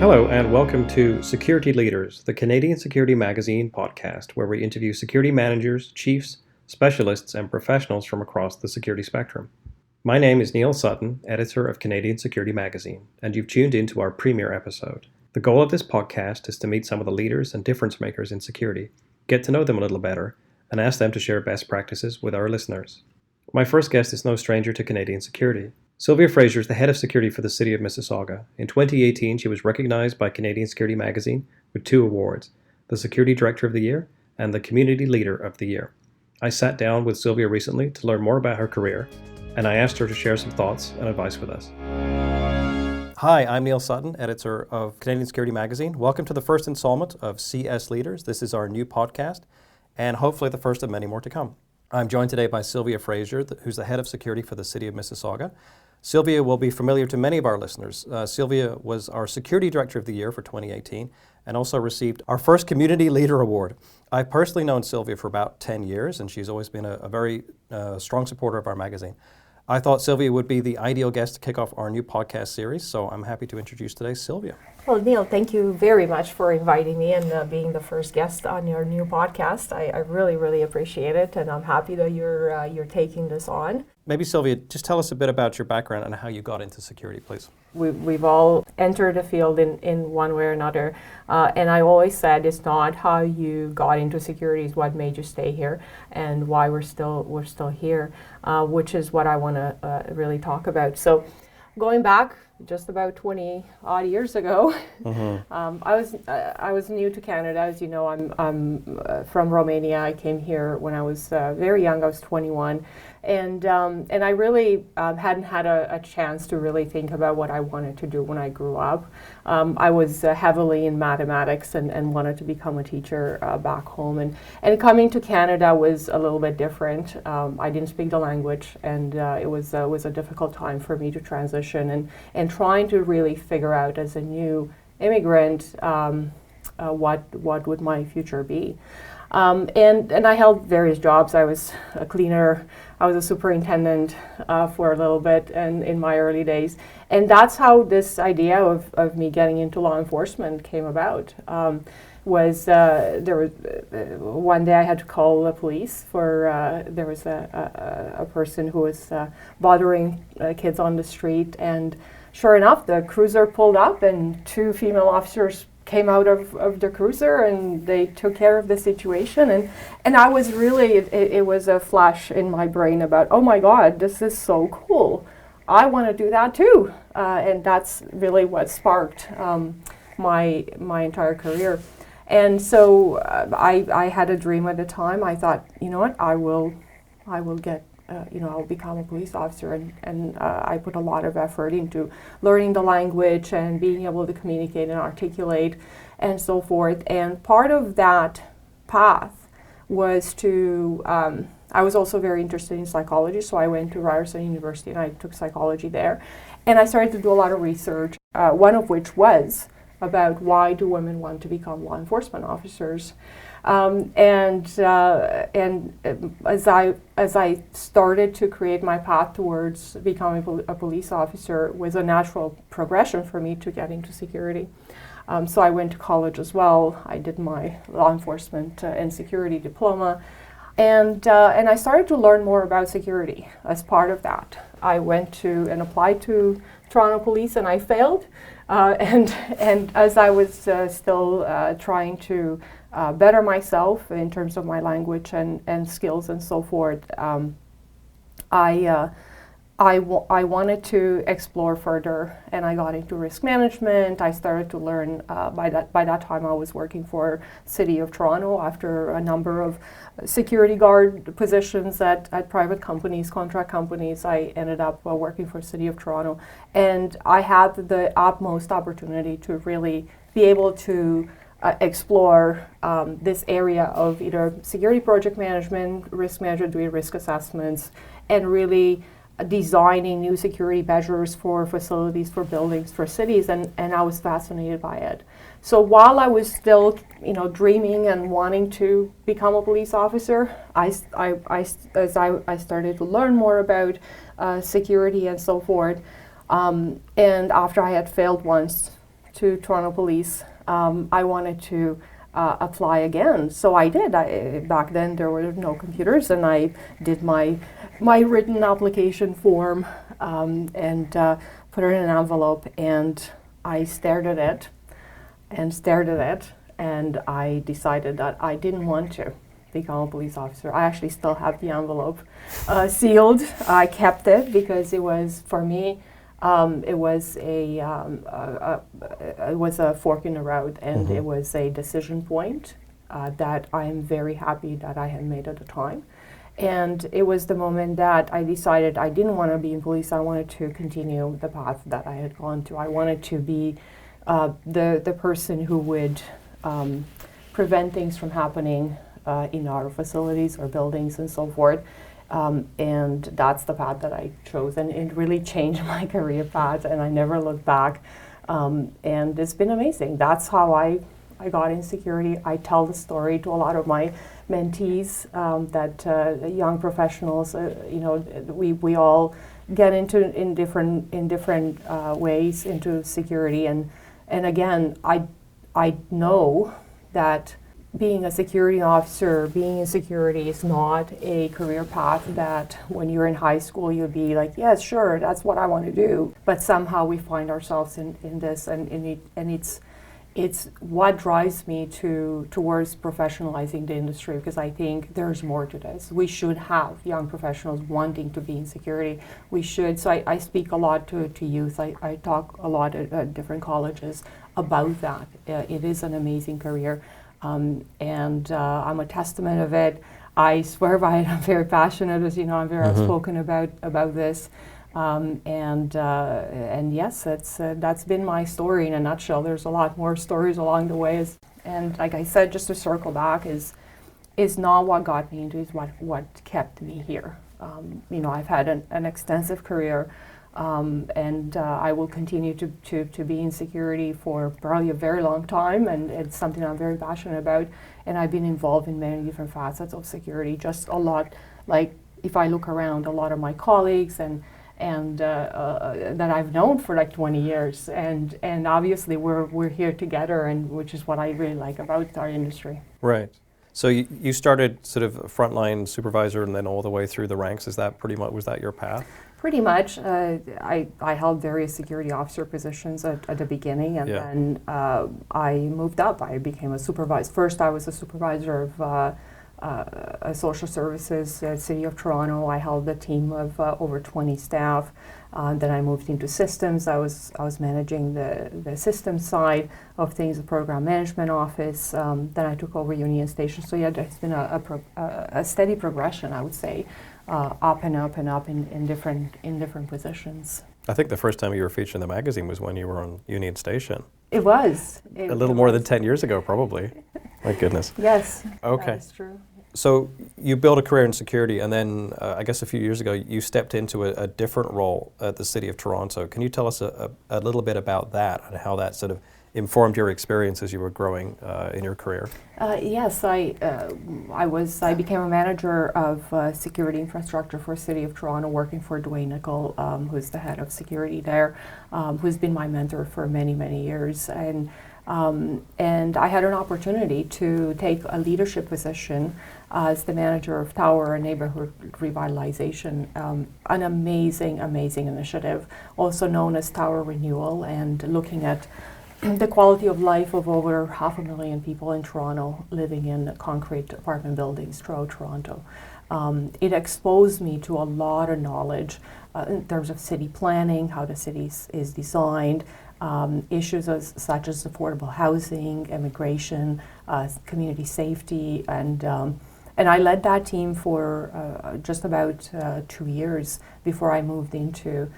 Hello, and welcome to Security Leaders, the Canadian Security Magazine podcast, where we interview security managers, chiefs, specialists, and professionals from across the security spectrum. My name is Neil Sutton, editor of Canadian Security Magazine, and you've tuned into our premiere episode. The goal of this podcast is to meet some of the leaders and difference makers in security, get to know them a little better, and ask them to share best practices with our listeners. My first guest is no stranger to Canadian security. Silvia Fraser is the head of security for the City of Mississauga. In 2018, she was recognized by Canadian Security Magazine with 2 awards, the Security Director of the Year and the Community Leader of the Year. I sat down with Silvia recently to learn more about her career, and I asked her to share some thoughts and advice with us. Hi, I'm Neil Sutton, editor of Canadian Security Magazine. Welcome to the first installment of CS Leaders. This is our new podcast, and hopefully the first of many more to come. I'm joined today by Silvia Fraser, who's the head of security for the City of Mississauga. Silvia will be familiar to many of our listeners. Silvia was our Security Director of the Year for 2018 and also received our first Community Leader Award. I've personally known Silvia for about 10 years, and she's always been a very strong supporter of our magazine. I thought Silvia would be the ideal guest to kick off our new podcast series, so I'm happy to introduce today Silvia. Well, Neil, thank you very much for inviting me and being the first guest on your new podcast. I really, really appreciate it, and I'm happy that you're taking this on. Maybe, Silvia, just tell us a bit about your background and how you got into security, please. We've all entered the field in one way or another, and I always said it's not how you got into security is what made you stay here and why we're still here, which is what I want to really talk about. So, going back just about 20 odd years ago, I was new to Canada. As you know, I'm from Romania. I came here when I was very young. I was 21. And I really hadn't had a chance to really think about what I wanted to do when I grew up. I was heavily in mathematics and wanted to become a teacher back home. And coming to Canada was a little bit different. I didn't speak the language, and it was a difficult time for me to transition and trying to really figure out as a new immigrant what would my future be. And I held various jobs. I was a cleaner, I was a superintendent for a little bit and in my early days. And that's how this idea of me getting into law enforcement came about. There was one day I had to call the police for, there was a person who was bothering kids on the street, and sure enough, the cruiser pulled up and 2 female officers came out of the cruiser and they took care of the situation, and I was really, it was a flash in my brain about, oh my God, this is so cool. I want to do that too. And that's really what sparked my entire career. And so I had a dream at the time. I thought, you know what, I will get I'll become a police officer, and I put a lot of effort into learning the language and being able to communicate and articulate and so forth. And part of that path was to, I was also very interested in psychology, so I went to Ryerson University and I took psychology there. And I started to do a lot of research, one of which was about why do women want to become law enforcement officers. And as I started to create my path towards becoming a police officer, it was a natural progression for me to get into security. So I went to college as well. I did my law enforcement and security diploma, and I started to learn more about security as part of that. I went to and applied to Toronto Police, and I failed. And as I was still trying to better myself in terms of my language and skills and so forth, I wanted to explore further, and I got into risk management. I started to learn, by that time I was working for City of Toronto after a number of security guard positions at private companies, contract companies. I ended up working for City of Toronto, and I had the utmost opportunity to really be able to explore this area of either security project management, risk management, doing risk assessments, and really designing new security measures for facilities, for buildings, for cities, and I was fascinated by it. So while I was still, dreaming and wanting to become a police officer, as I started to learn more about security and so forth, and after I had failed once to Toronto Police, I wanted to apply again. So I did. Back then there were no computers, and I did my written application form and put it in an envelope, and I stared at it and stared at it, and I decided that I didn't want to become a police officer. I actually still have the envelope sealed. I kept it because it was, for me, it was a fork in the road, and it was a decision point that I am very happy that I had made at the time. And it was the moment that I decided I didn't want to be in police. I wanted to continue the path that I had gone to. I wanted to be the person who would prevent things from happening in our facilities or buildings and so forth. And that's the path that I chose, and it really changed my career path, and I never looked back. And it's been amazing. That's how I got in security. I tell the story to a lot of my mentees that young professionals, we all get into in different ways into security, and again, I know that being a security officer, being in security is not a career path that when you're in high school you'd be like, yes, sure, that's what I want to do. But somehow we find ourselves in this, and it's what drives me towards professionalizing the industry, because I think there's more to this. We should have young professionals wanting to be in security. We should. So I speak a lot to youth. I talk a lot at different colleges about that. It is an amazing career. And I'm a testament of it. I swear by it. I'm very passionate, as you know. I'm very outspoken about this. And yes, that's been my story in a nutshell. There's a lot more stories along the way. And like I said, just to circle back, is not what got me into it, is what kept me here. I've had an extensive career. And I will continue to be in security for probably a very long time, and it's something I'm very passionate about. And I've been involved in many different facets of security. Just a lot, like if I look around, a lot of my colleagues and that I've known for like 20 years, and obviously we're here together, and which is what I really like about our industry. Right. So you started sort of frontline supervisor and then all the way through the ranks. Is that pretty much, was that your path? Pretty much. I held various security officer positions at the beginning, and then I moved up. I became a supervisor. First, I was a supervisor of social services at City of Toronto. I held a team of over 20 staff. Then I moved into systems. I was managing the systems side of things, the program management office. Then I took over Union Station. So yeah, there's been a steady progression, I would say. Up and up and up in different positions. I think the first time you were featured in the magazine was when you were on Union Station. It was. A little more than 10 years ago, probably. My goodness. Yes. Okay. That is true. So you built a career in security, and then I guess a few years ago you stepped into a different role at the City of Toronto. Can you tell us a little bit about that and how that sort of informed your experience as you were growing in your career? Yes, I became a manager of security infrastructure for City of Toronto, working for Dwayne Nicol, who's the head of security there, who's been my mentor for many, many years. And I had an opportunity to take a leadership position as the manager of Tower and Neighborhood Revitalization, an amazing, amazing initiative, also known as Tower Renewal, and looking at the quality of life of over 500,000 people in Toronto living in concrete apartment buildings throughout Toronto. It exposed me to a lot of knowledge in terms of city planning, how the city is designed, issues such as affordable housing, immigration, community safety, and I led that team for just about 2 years before I moved into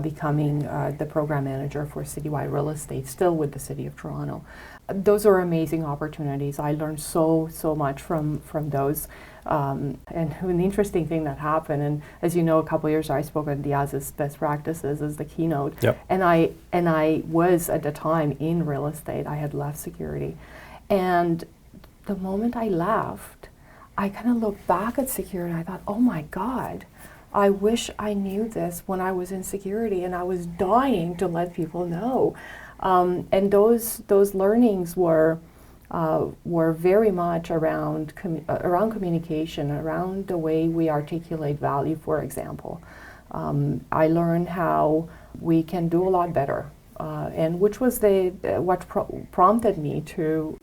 becoming the program manager for citywide real estate, still with the City of Toronto. Those are amazing opportunities. I learned so much from those. And an interesting thing that happened, and as you know, a couple of years ago I spoke at the ASIS Best Practices as the keynote. Yep. And I was at the time in real estate. I had left security. And the moment I left, I kind of looked back at security and I thought, oh my God, I wish I knew this when I was in security, and I was dying to let people know. And those learnings were very much around around communication, around the way we articulate value, for example. I learned how we can do a lot better, and which was what prompted me to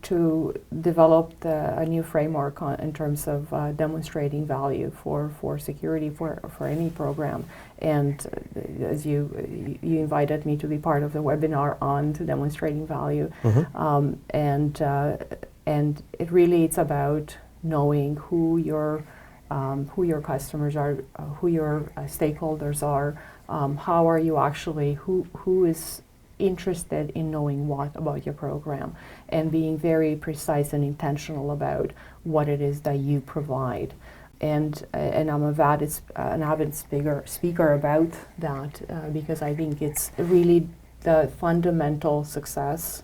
develop a new framework in terms of demonstrating value for security for any program. And as you invited me to be part of the webinar on to demonstrating value, and it really it's about knowing who your customers are, who your stakeholders are, how are you actually, who is interested in knowing what about your program, and being very precise and intentional about what it is that you provide. And I'm an avid speaker about that because I think it's really the fundamental success,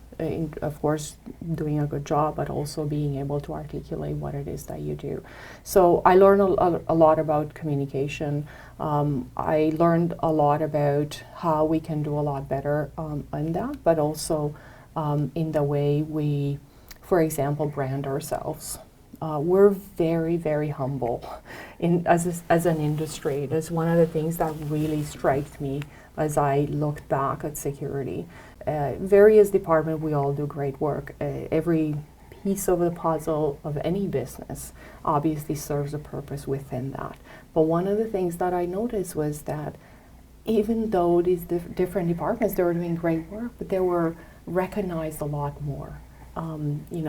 of course, doing a good job, but also being able to articulate what it is that you do. So I learned a lot about communication. I learned a lot about how we can do a lot better in that, but also in the way we, for example, brand ourselves. We're very, very humble as an industry. That's one of the things that really strikes me as I looked back at security. Various departments, we all do great work. Every piece of the puzzle of any business obviously serves a purpose within that. But one of the things that I noticed was that even though these different departments, they were doing great work, but they were recognized a lot more.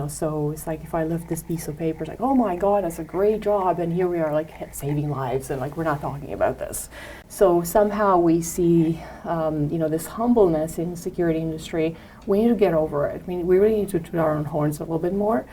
So it's like if I lift this piece of paper, it's like, oh my God, that's a great job, and here we are like saving lives, and like we're not talking about this. So somehow we see, this humbleness in the security industry. We need to get over it. I mean, we really need to toot our own horns a little bit more,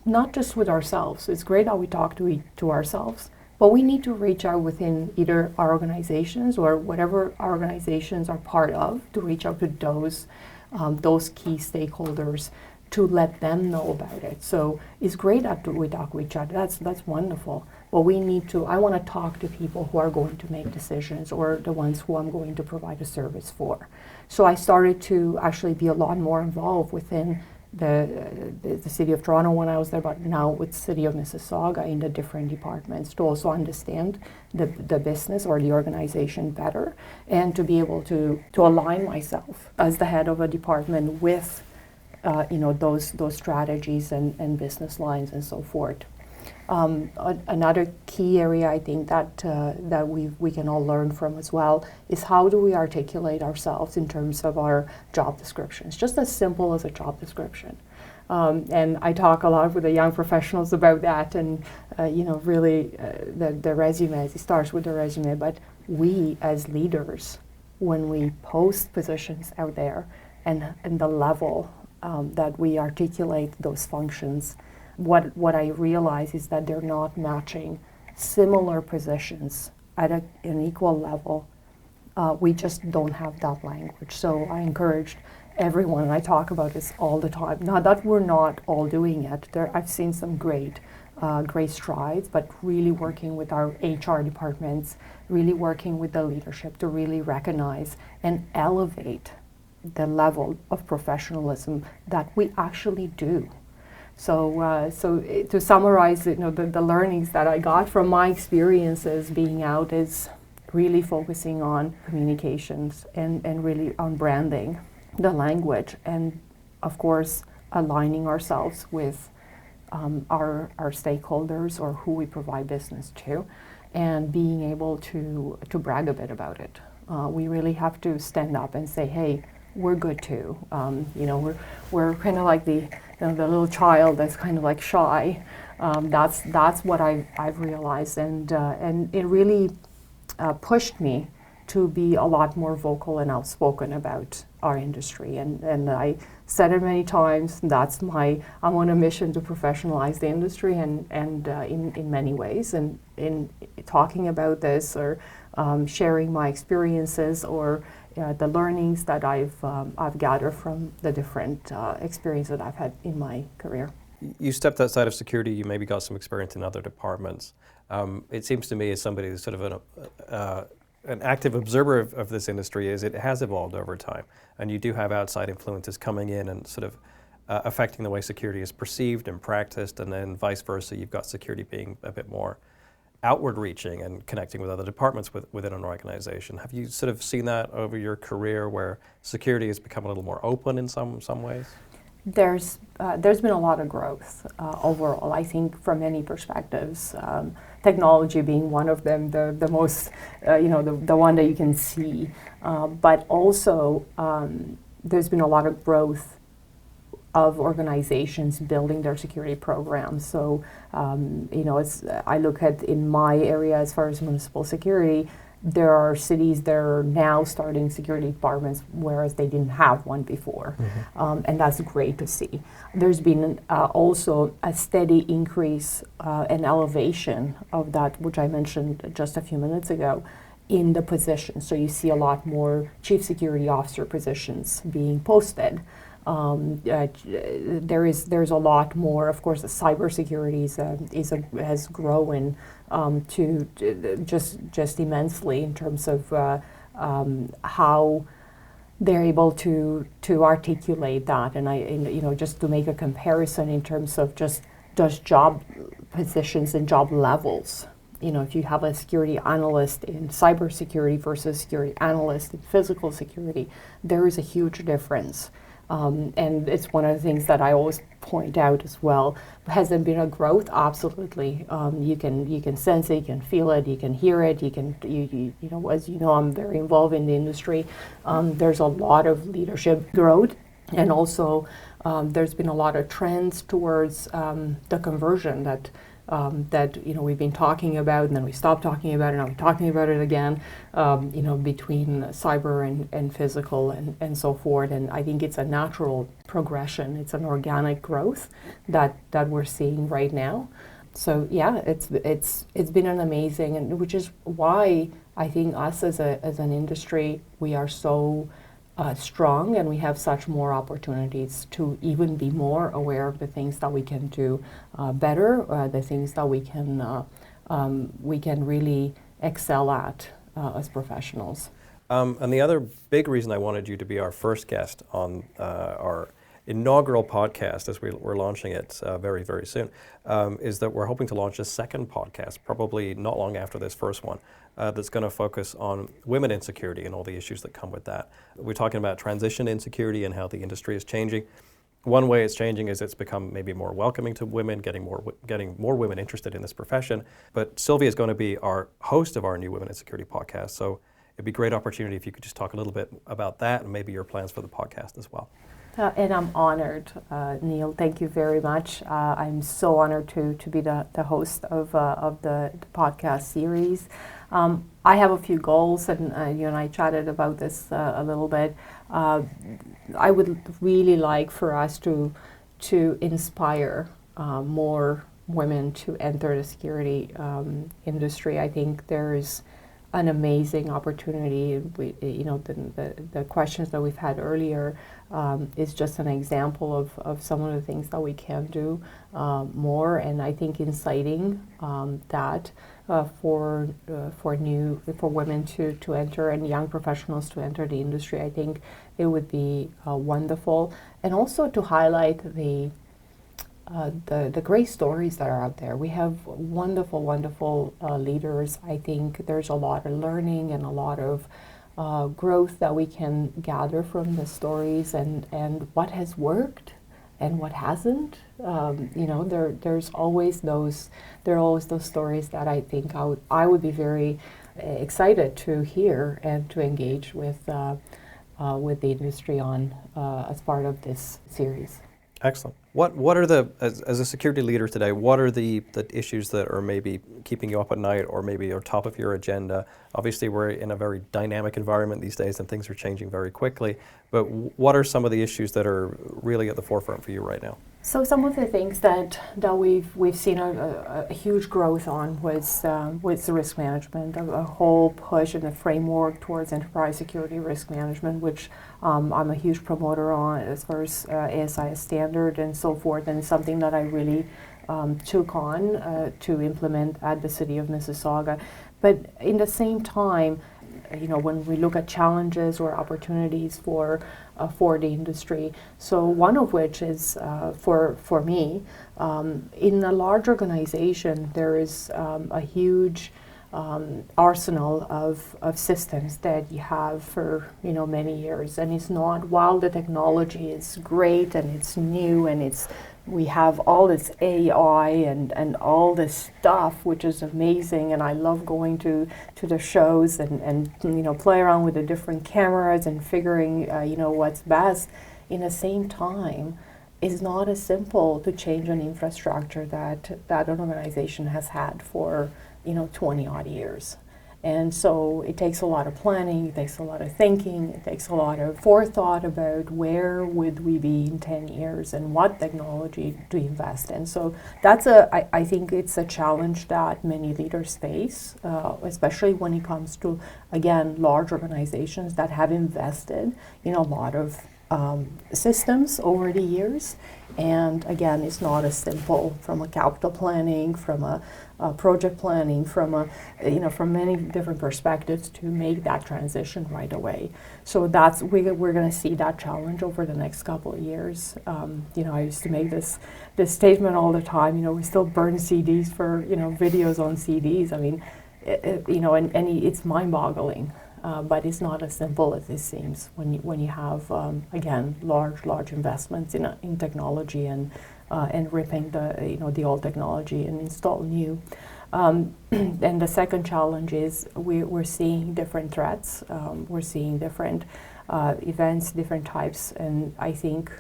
not just with ourselves. It's great how we talk to ourselves, but we need to reach out within either our organizations or whatever our organizations are part of to reach out to those key stakeholders, to let them know about it. So it's great that we talk with each other. That's wonderful. But I want to talk to people who are going to make decisions, or the ones who I'm going to provide a service for. So I started to actually be a lot more involved within the City of Toronto when I was there, but now with City of Mississauga in the different departments, to also understand the business or the organization better, and to be able to align myself as the head of a department with those strategies and business lines and so forth. Another key area I think that we can all learn from as well is how do we articulate ourselves in terms of our job descriptions, just as simple as a job description. And I talk a lot with the young professionals about that, and really the resume, it starts with the resume, but we as leaders, when we post positions out there and the level that we articulate those functions, what I realize is that they're not matching similar positions at an equal level. We just don't have that language. So I encouraged everyone, and I talk about this all the time. Not that we're not all doing it. I've seen some great strides, but really working with our HR departments, really working with the leadership to really recognize and elevate the level of professionalism that we actually do. So to summarize, the learnings that I got from my experiences being out is really focusing on communications and really on branding the language, and of course aligning ourselves with our stakeholders or who we provide business to, and being able to brag a bit about it. We really have to stand up and say, hey, we're good too. We're kind of like the little child that's kind of like shy. That's what I've realized, and it really pushed me to be a lot more vocal and outspoken about our industry. And I said it many times. I'm on a mission to professionalize the industry, and in many ways, and in talking about this or sharing my experiences or the learnings that I've gathered from the different experiences that I've had in my career. You stepped outside of security, you maybe got some experience in other departments. It seems to me, as somebody who's sort of an active observer of this industry, is it has evolved over time, and you do have outside influences coming in and sort of affecting the way security is perceived and practiced, and then vice versa. You've got security being a bit more outward reaching and connecting with other departments within an organization. Have you sort of seen that over your career, where security has become a little more open in some ways? There's been a lot of growth overall, I think, from many perspectives. Technology being one of them, the most, the one that you can see. But also, there's been a lot of growth of organizations building their security programs. So, I look at in my area as far as municipal security, there are cities that are now starting security departments, whereas they didn't have one before. And that's great to see. There's been also a steady increase and elevation of that, which I mentioned just a few minutes ago, in the position. So you see a lot more chief security officer positions being posted. There's a lot more. Of course, the cybersecurity has grown to just immensely in terms of how they're able to articulate that. And just to make a comparison in terms of just job positions and job levels. If you have a security analyst in cybersecurity versus security analyst in physical security, there is a huge difference. And it's one of the things that I always point out as well. Has there been a growth? Absolutely. You can sense it, you can feel it, you can hear it. As you know, I'm very involved in the industry. There's a lot of leadership growth, and also there's been a lot of trends towards the conversion that we've been talking about, and then we stopped talking about it, and now we're talking about it again, between cyber and physical and so forth. And I think it's a natural progression. It's an organic growth that we're seeing right now. So yeah, it's been an amazing, and which is why I think us as an industry, we are so strong, and we have such more opportunities to even be more aware of the things that we can do better, the things that we can really excel at as professionals. And the other big reason I wanted you to be our first guest on our inaugural podcast, as we're launching it very, very soon, is that we're hoping to launch a second podcast, probably not long after this first one, that's going to focus on women in security and all the issues that come with that. We're talking about transition in security and how the industry is changing. One way it's changing is it's become maybe more welcoming to women, getting more women interested in this profession. But Silvia is going to be our host of our new Women in Security podcast, so it'd be a great opportunity if you could just talk a little bit about that and maybe your plans for the podcast as well. And I'm honored, Neil. Thank you very much. I'm so honored to be the host of the podcast series. I have a few goals, and you and I chatted about this a little bit. I would really like for us to inspire more women to enter the security industry. I think there's an amazing opportunity. The questions that we've had earlier is just an example of some of the things that we can do more, and I think inciting that for women to enter and young professionals to enter the industry. I think it would be wonderful, and also to highlight the great stories that are out there. We have wonderful leaders. I think there's a lot of learning and a lot of growth that we can gather from the stories and what has worked and what hasn't. There's always those stories that I think I would be very excited to hear and to engage with the industry on as part of this series. Excellent. What are as a security leader today, what are the issues that are maybe keeping you up at night or maybe are top of your agenda? Obviously, we're in a very dynamic environment these days and things are changing very quickly, but what are some of the issues that are really at the forefront for you right now? So some of the things that we've seen a huge growth on was the risk management, a whole push and a framework towards enterprise security risk management, which I'm a huge promoter on as far as ASI standard and so forth, and it's something that I really took on to implement at the City of Mississauga. But in the same time, when we look at challenges or opportunities for the industry, so one of which is for me, in a large organization, there is a huge arsenal of systems that you have for many years, and it's not, while the technology is great and it's new and we have all this AI and all this stuff, which is amazing, and I love going to the shows and play around with the different cameras and figuring what's best. In the same time, it's not as simple to change an infrastructure that an organization has had for 20 odd years. And so it takes a lot of planning, it takes a lot of thinking, it takes a lot of forethought about where would we be in 10 years and what technology to invest in. So that's I think it's a challenge that many leaders face, especially when it comes to, again, large organizations that have invested in a lot of systems over the years. And again, it's not as simple from a capital planning, from a project planning, from from many different perspectives to make that transition right away. So that's we're going to see that challenge over the next couple of years. I used to make this statement all the time. We still burn CDs for videos on CDs. I mean, and it's mind-boggling. But it's not as simple as it seems when you have again large investments in technology and ripping the old technology and install new. And the second challenge is we're seeing different threats. We're seeing different events, different types, and I think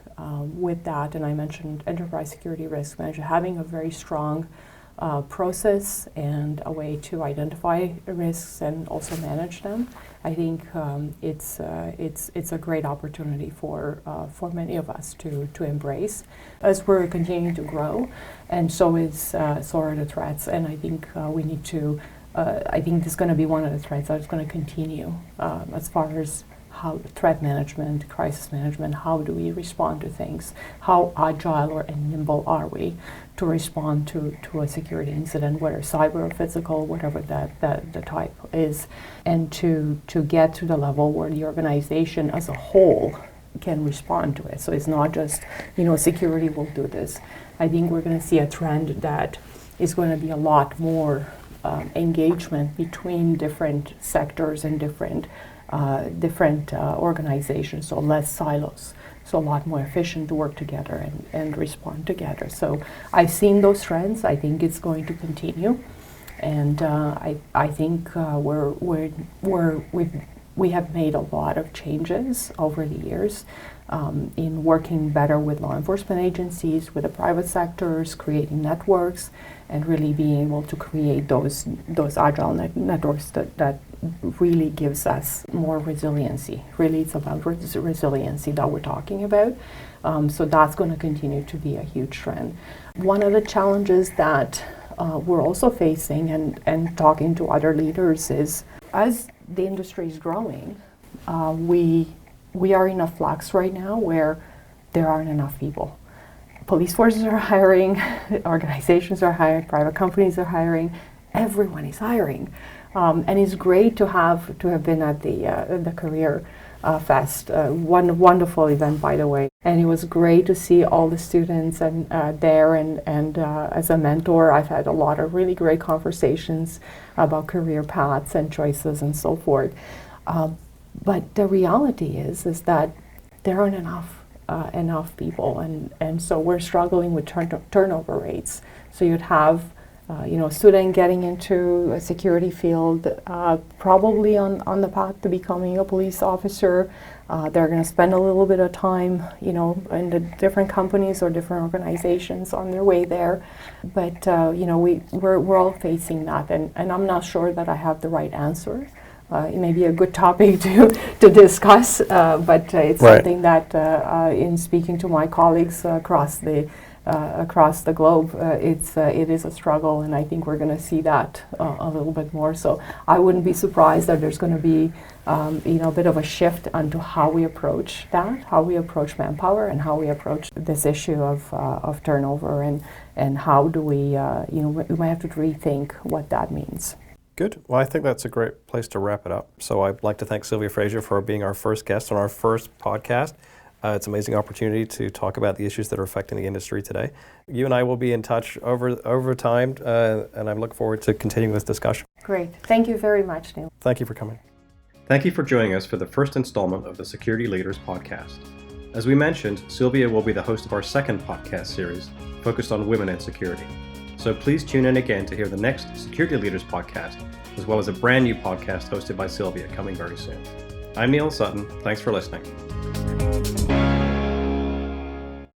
with that, and I mentioned enterprise security risk management, having a very strong process and a way to identify risks and also manage them. I think it's a great opportunity for many of us to embrace as we're continuing to grow, and so are the threats. And I think we need to. I think this is going to be one of the threats that's going to continue as far as how threat management, crisis management, how do we respond to things? How agile and nimble are we to respond to a security incident, whether cyber or physical, whatever the type is, and to get to the level where the organization as a whole can respond to it. So it's not just, security will do this. I think we're going to see a trend that is going to be a lot more engagement between different sectors and different organizations, so less silos, so a lot more efficient to work together and respond together. So I've seen those trends. I think it's going to continue, and I think we have made a lot of changes over the years in working better with law enforcement agencies, with the private sectors, creating networks, and really being able to create those agile networks that really gives us more resiliency. Really, it's about resiliency that we're talking about. So that's going to continue to be a huge trend. One of the challenges that we're also facing and talking to other leaders is, as the industry is growing, we are in a flux right now where there aren't enough people. Police forces are hiring, organizations are hiring, private companies are hiring, everyone is hiring. And it's great to have been at the Career Fest, one wonderful event, by the way. And it was great to see all the students there. And as a mentor, I've had a lot of really great conversations about career paths and choices and so forth. But the reality is that there aren't enough people, and so we're struggling with turnover rates. So you'd have a student getting into a security field, probably on the path to becoming a police officer. They're going to spend a little bit of time, in the different companies or different organizations on their way there. But we're all facing that, and I'm not sure that I have the right answer. It may be a good topic to discuss, but it's Right. something that, in speaking to my colleagues across the across the globe, it is a struggle, and I think we're going to see that a little bit more. So I wouldn't be surprised that there's going to be a bit of a shift onto how we approach that, how we approach manpower, and how we approach this issue of turnover, and how do we we might have to rethink what that means. Good. Well, I think that's a great place to wrap it up. So I'd like to thank Silvia Fraser for being our first guest on our first podcast. It's an amazing opportunity to talk about the issues that are affecting the industry today. You and I will be in touch over time, and I look forward to continuing this discussion. Great. Thank you very much, Neil. Thank you for coming. Thank you for joining us for the first installment of the Security Leaders podcast. As we mentioned, Silvia will be the host of our second podcast series focused on women in security. So please tune in again to hear the next Security Leaders podcast, as well as a brand new podcast hosted by Silvia coming very soon. I'm Neil Sutton. Thanks for listening.